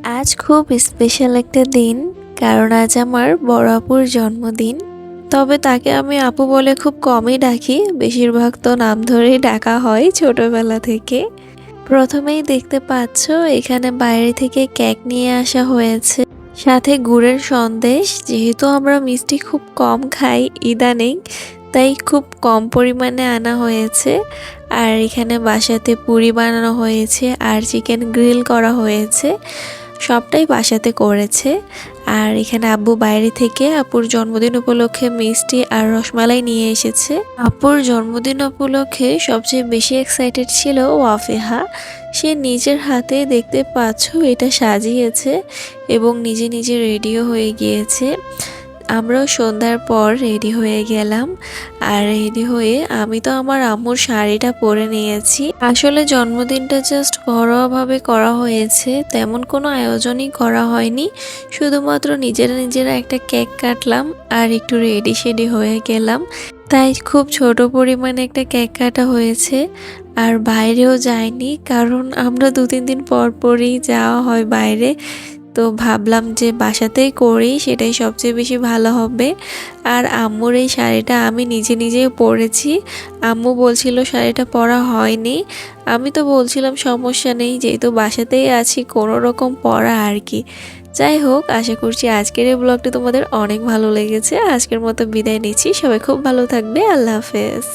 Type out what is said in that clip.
আজ খুব স্পেশাল একটা দিন, কারণ আজ আমার বড় আপুর জন্মদিন। তবে তাকে আমি আপু বলে খুব কমই ডাকি, বেশিরভাগ তো নাম ধরেই ডাকা হয় ছোটবেলা থেকে। প্রথমেই দেখতে পাচ্ছ এখানে বাইরে থেকে কেক নিয়ে আসা হয়েছে, সাথে গুড়ের সন্দেশ। যেহেতু আমরা মিষ্টি খুব কম খাই ইদানিং, তাই খুব কম পরিমাণে আনা হয়েছে। আর এখানে বাসাতে পুরি বানানো হয়েছে আর চিকেন গ্রিল করা হয়েছে, সবটাই বাসাতে করেছে। আর এখানে আব্বু বাইরে থেকে আপুর জন্মদিন উপলক্ষে মিষ্টি আর রসমালাই নিয়ে এসেছে। আপুর জন্মদিন উপলক্ষে সবচেয়ে বেশি এক্সাইটেড ছিল ওয়াফিহা। সে নিজের হাতে দেখতে পাচ্ছ এটা সাজিয়েছে এবং নিজে নিজে রেডিও হয়ে গিয়েছে। আমরাও সন্ধ্যার পর রেডি হয়ে গেলাম। আর রেডি হয়ে আমি তো আমার আম্মুর শাড়িটা পরে নিয়েছি। আসলে জন্মদিনটা জাস্ট ঘরোয়াভাবে করা হয়েছে, তেমন কোনো আয়োজনই করা হয়নি। শুধুমাত্র নিজেরা নিজেরা একটা কেক কাটলাম আর একটু রেডি শেডি হয়ে গেলাম। তাই খুব ছোট পরিমাণে একটা কেক কাটা হয়েছে। আর বাইরেও যাইনি, কারণ আমরা 2-3 দিন পর পরই যাওয়া হয় বাইরে। তো ভাবলাম যে বাসাতেই করি, সেটাই সবচেয়ে বেশি ভালো হবে। আর আম্মুর এই শাড়িটা আমি নিজে নিজেই পরেছি। আম্মু বলছিল শাড়িটা পরা হয়নি। আমি তো বলছিলাম সমস্যা নেই, যেহেতু বাসাতেই আছি কোনো রকম পরা আর কি। যাই হোক, আশা করছি আজকের এই ব্লগটি তোমাদের অনেক ভালো লেগেছে। আজকের মতো বিদায় নিচ্ছি, সবাই খুব ভালো থাকবে। আল্লাহ হাফেজ।